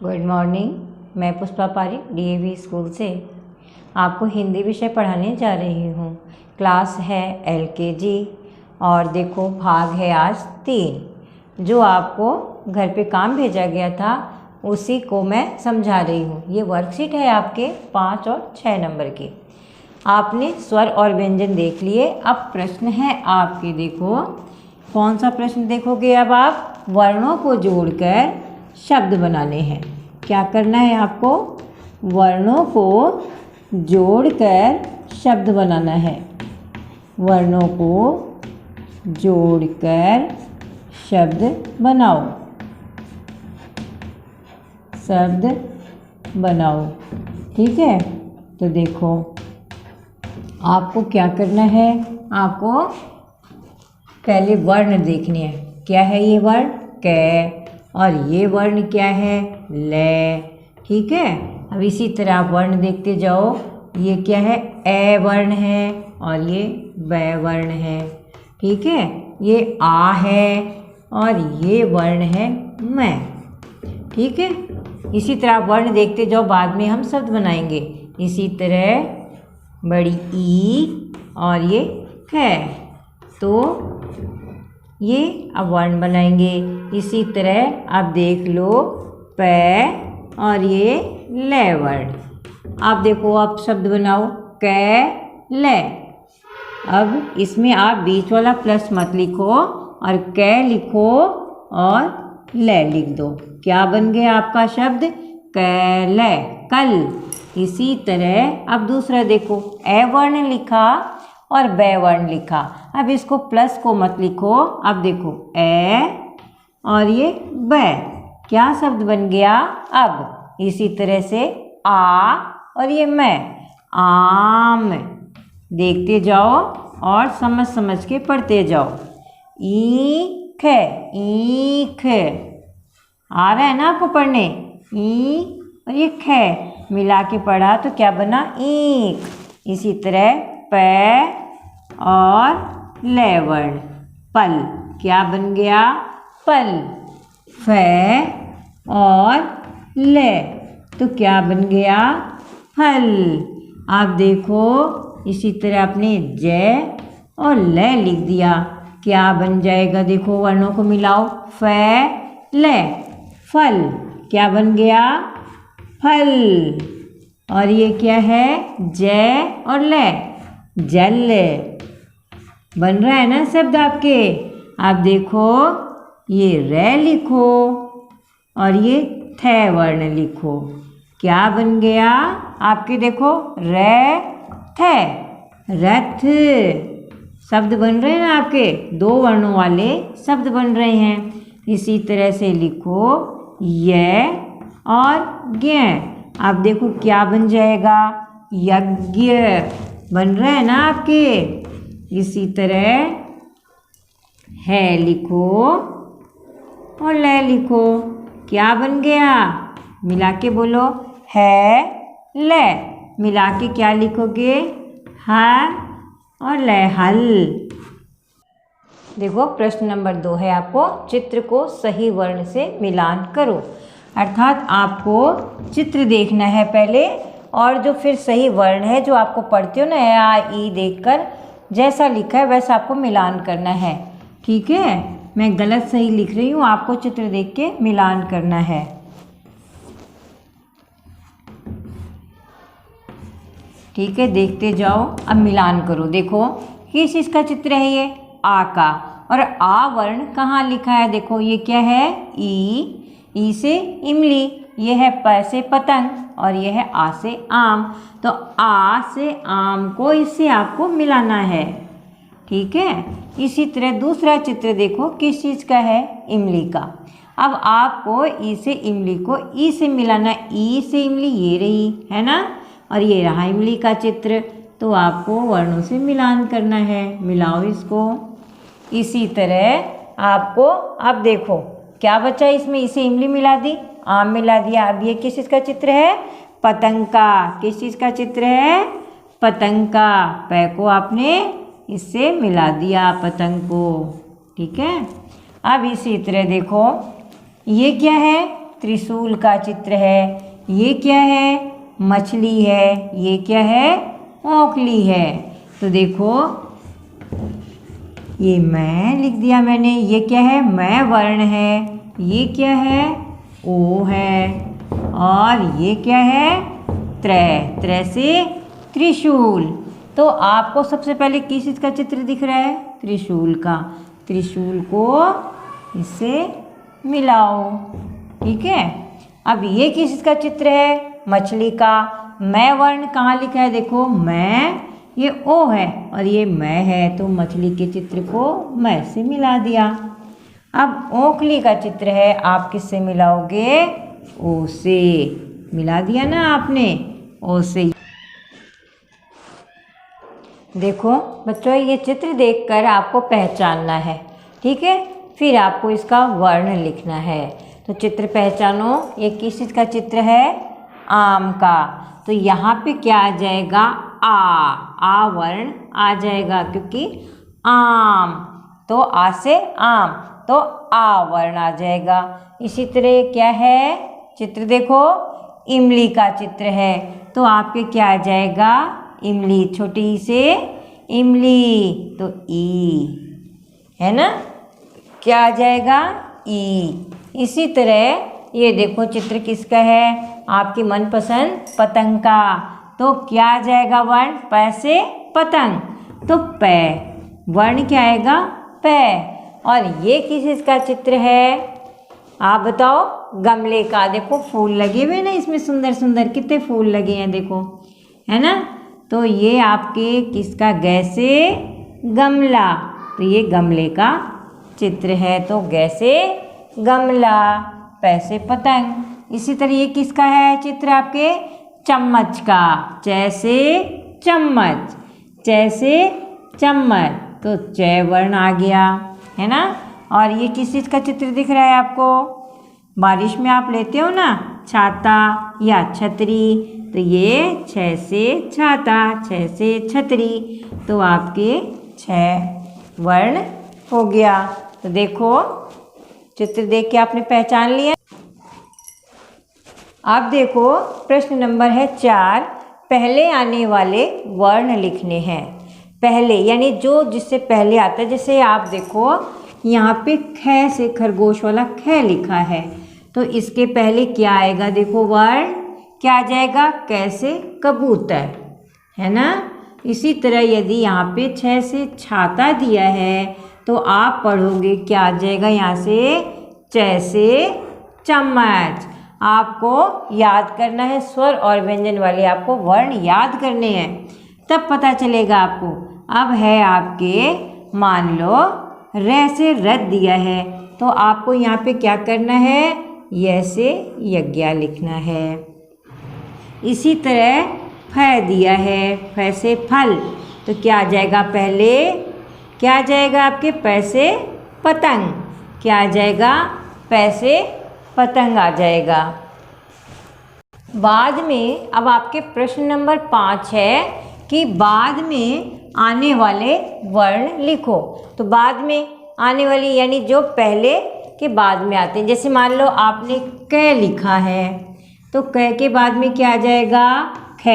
Good morning. मैं Pushpa Pareek DAV school से आपको हिंदी विषय पढ़ाने जा रही हूँ। क्लास है एलकेजी और देखो भाग है आज 3। जो आपको घर पे काम भेजा गया था उसी को मैं समझा रही हूँ। ये वर्कशीट है आपके 5 और 6 नंबर की। आपने स्वर और व्यंजन देख लिए। अब प्रश्न है आपके, देखो कौन सा प्रश्न देखोगे। अब आप वर्णों को जोड़कर शब्द बनाने हैं। क्या करना है आपको? वर्णों को जोड़कर शब्द बनाना है। वर्णों को जोड़कर शब्द बनाओ। शब्द बनाओ, ठीक है। तो देखो आपको क्या करना है, आपको पहले वर्ण देखने हैं। क्या है ये वर्ण? क। और ये वर्ण क्या है? ले, ठीक है। अब इसी तरह आप वर्ण देखते जाओ। ये क्या है? ए वर्ण है और ये ब वर्ण है, ठीक है। ये आ है और ये वर्ण है मैं, ठीक है। इसी तरह आप वर्ण देखते जाओ, बाद में हम शब्द बनाएंगे। इसी तरह बड़ी ई और ये ख, तो ये अब वर्ण बनाएंगे। इसी तरह आप देख लो प और ये ले वर्ण। आप देखो, आप शब्द बनाओ क ले। अब इसमें आप बीच वाला प्लस मत लिखो और क लिखो और ले लिख दो। क्या बन गया आपका शब्द? कैले, कल। इसी तरह अब दूसरा देखो, ए वर्ण लिखा और ब वर्ण लिखा। अब इसको प्लस को मत लिखो। अब देखो ए और ये ब, क्या शब्द बन गया? अब इसी तरह से आ और ये मैं, आम। देखते जाओ और समझ समझ के पढ़ते जाओ। ईख, ईख। आ रहा है ना आपको पढ़ने? ई और ये ख मिला के पढ़ा तो क्या बना? ईख। इसी तरह प और ले वर्ण, पल। क्या बन गया? पल। फ और ले, तो क्या बन गया? फल। आप देखो इसी तरह आपने ज और ले लिख दिया, क्या बन जाएगा? देखो वर्णों को मिलाओ, फ ले, फल। क्या बन गया? फल। और ये क्या है? ज और ले, जल। बन रहा है ना शब्द आपके? आप देखो ये रे लिखो और ये थ वर्ण लिखो। क्या बन गया आपके? देखो रे थ, रथ। शब्द बन रहे हैं ना आपके, 2 वर्णों वाले शब्द बन रहे हैं। इसी तरह से लिखो य और ज्ञ। आप देखो क्या बन जाएगा? यज्ञ। बन रहा है ना आपके? इसी तरह है लिखो और ले लिखो। क्या बन गया? मिला के बोलो, है ले। मिला के क्या लिखोगे? ह और ले, हल। देखो प्रश्न नंबर 2 है, आपको चित्र को सही वर्ण से मिलान करो। अर्थात आपको चित्र देखना है पहले, और जो फिर सही वर्ण है जो आपको पढ़ते हो ना, आ ई देखकर जैसा लिखा है वैसा आपको मिलान करना है, ठीक है। मैं गलत सही लिख रही हूँ, आपको चित्र देख के मिलान करना है। ठीक है, देखते जाओ, अब मिलान करो। देखो किस चीज़ चित्र है ये? आ का। और आ वर्ण कहाँ लिखा है? देखो ये क्या है? ई से इमली, ये है प से पतंग और ये है आ से आम। तो आ से आम को इससे आपको मिलाना है, ठीक है। इसी तरह दूसरा चित्र देखो, किस चीज़ का है? इमली का। अब आपको ई से इमली को ई से मिलाना। ई से इमली ये रही है ना, और ये रहा इमली का चित्र। तो आपको वर्णों से मिलान करना है। मिलाओ इसको। इसी तरह आपको अब देखो क्या बचा इसमें? इसे इमली मिला दी, आम मिला दिया। अब ये किस चीज़ का चित्र है? पतंग का। किस चीज़ का चित्र है? पतंग का। पै को आपने इससे मिला दिया, पतंग को, ठीक है। अब इसी तरह देखो ये क्या है? त्रिशूल का चित्र है। ये क्या है? मछली है। ये क्या है? ओखली है। तो देखो ये मैं लिख दिया मैंने। ये क्या है? मैं वर्ण है। ये क्या है? ओ है। और ये क्या है? त्रै से त्रिशूल। तो आपको सबसे पहले किस चीज़ का चित्र दिख रहा है? त्रिशूल का। त्रिशूल को इससे मिलाओ। ठीक है। अब ये किस चीज़ का चित्र है? मछली का। मैं वर्ण कहाँ लिखा है? देखो मैं, ये ओ है और ये मैं है, तो मछली के चित्र को मैं से मिला दिया। अब ओखली का चित्र है, आप किससे मिलाओगे? ओ से। मिला दिया ना आपने, ओ से। देखो बच्चों, ये चित्र देखकर आपको पहचानना है। ठीक है। फिर आपको इसका वर्ण लिखना है। तो चित्र पहचानो। ये किस चीज़ का चित्र है? आम का। तो यहाँ पे क्या आ जाएगा? आ वर्ण आ जाएगा, क्योंकि आम, तो आ से आम, तो आ वर्ण आ जाएगा। इसी तरह क्या है? चित्र देखो, इमली का चित्र है, तो आपके क्या आ जाएगा? इमली, छोटी ई से इमली, तो ई है ना। क्या आ जाएगा? ई। इसी तरह ये देखो चित्र किसका है? आपकी मनपसंद पतंग का। तो क्या आ जाएगा वर्ण? पै से पतंग, तो पै। वर्ण क्या आएगा? पै। और ये किस चीज़ का चित्र है? आप बताओ। गमले का। देखो फूल लगे हुए ना इसमें, सुंदर सुंदर कितने फूल लगे हैं, देखो, है ना। तो ये आपके किसका? गै से गमला, तो ये गमले का चित्र है। तो गै से गमला, पै से पतंग। इसी तरह ये किसका है चित्र? आपके चम्मच का। चै से चम्मच, चै से चम्मच, तो चै वर्ण आ गया, है ना। और ये किस चीज़ का चित्र दिख रहा है आपको? बारिश में आप लेते हो ना छाता या छतरी, तो ये छः से छाता, छः से छतरी, तो आपके छः वर्ण हो गया। तो देखो चित्र देख के आपने पहचान लिया। अब देखो प्रश्न नंबर है 4। पहले आने वाले वर्ण लिखने हैं। पहले यानी जो जिससे पहले आता है। जैसे आप देखो यहाँ पे ख से खरगोश वाला ख लिखा है, तो इसके पहले क्या आएगा? देखो वर्ण क्या आ जाएगा? कैसे कबूतर, है ना। इसी तरह यदि यहाँ पे 6 से छाता दिया है, तो आप पढ़ोगे क्या आ जाएगा यहाँ से? च से चम्मच। आपको याद करना है, स्वर और व्यंजन वाले आपको वर्ण याद करने हैं, तब पता चलेगा आपको। अब है आपके, मान लो र से रथ दिया है, तो आपको यहाँ पे क्या करना है? य से यज्ञ लिखना है। इसी तरह फ दिया है, फ से फल, तो क्या आ जाएगा? पहले क्या आ जाएगा आपके? प से पतंग। क्या आ जाएगा? प से पतंग आ जाएगा। बाद में अब आपके प्रश्न नंबर 5 है कि बाद में आने वाले वर्ण लिखो। तो बाद में आने वाली यानी जो पहले के बाद में आते हैं। जैसे मान लो आपने क लिखा है, तो क के बाद में क्या आ जाएगा? ख।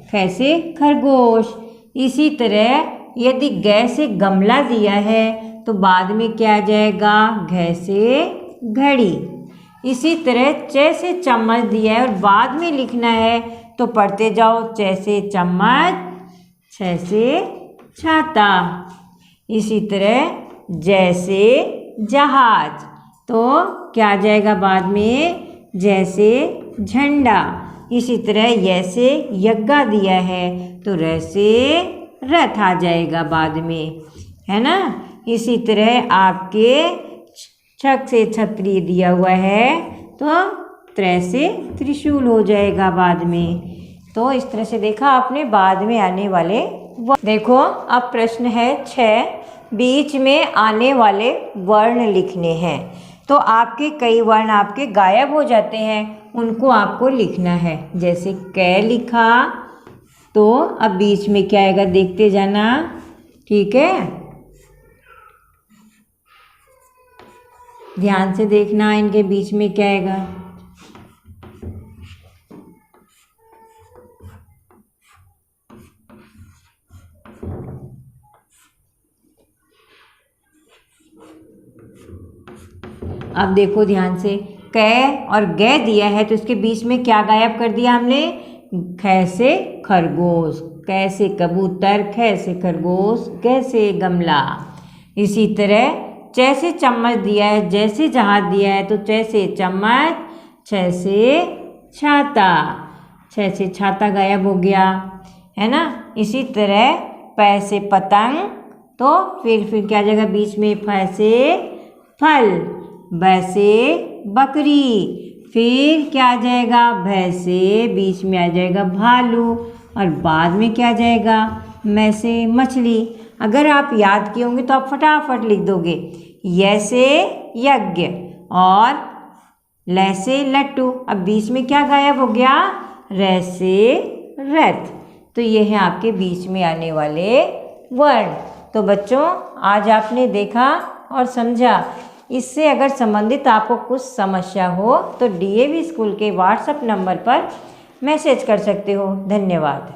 ख से खरगोश। इसी तरह यदि ग से गमला दिया है, तो बाद में क्या आ जाएगा? घ से घड़ी। इसी तरह च से चम्मच दिया है और बाद में लिखना है, तो पढ़ते जाओ। च से चम्मच, छ से छाता। इसी तरह ज से जहाज, तो क्या आ जाएगा बाद में? ज से झंडा। इसी तरह य से यज्ञ दिया है, तो र से रथ आ जाएगा बाद में, है ना। इसी तरह आपके छक से छतरी दिया हुआ है, तो त्रै से त्रिशूल हो जाएगा बाद में। तो इस तरह से देखा आपने बाद में आने वाले। देखो अब प्रश्न है 6। बीच में आने वाले वर्ण लिखने हैं। तो आपके कई वर्ण आपके गायब हो जाते हैं, उनको आपको लिखना है। जैसे क लिखा, तो अब बीच में क्या आएगा? देखते जाना, ठीक है। ध्यान से देखना, इनके बीच में क्या आएगा? अब देखो ध्यान से, कै और गे दिया है तो इसके बीच में क्या गायब कर दिया हमने? ख से खरगोश, कै से कबूतर, ख से खरगोश, ग से गमला। इसी तरह च से चम्मच दिया है, जैसे जहाज दिया है तो च से चम्मच, छ से छाता, छ से छाता गायब हो गया, है ना। इसी तरह प से पतंग, तो फिर क्या जाएगा बीच में? फ से फल, ब से बकरी, फिर क्या आ जाएगा? भ से बीच में आ जाएगा भालू, और बाद में क्या आ जाएगा? म से मछली। अगर आप याद किए होंगे तो आप फटाफट लिख दोगे। य से यज्ञ और ल से लट्टू। अब बीच में क्या गायब हो गया? र से रथ। तो ये है आपके बीच में आने वाले वर्ण। तो बच्चों, आज आपने देखा और समझा। इससे अगर संबंधित आपको कुछ समस्या हो तो DAV स्कूल के व्हाट्सएप नंबर पर मैसेज कर सकते हो। धन्यवाद।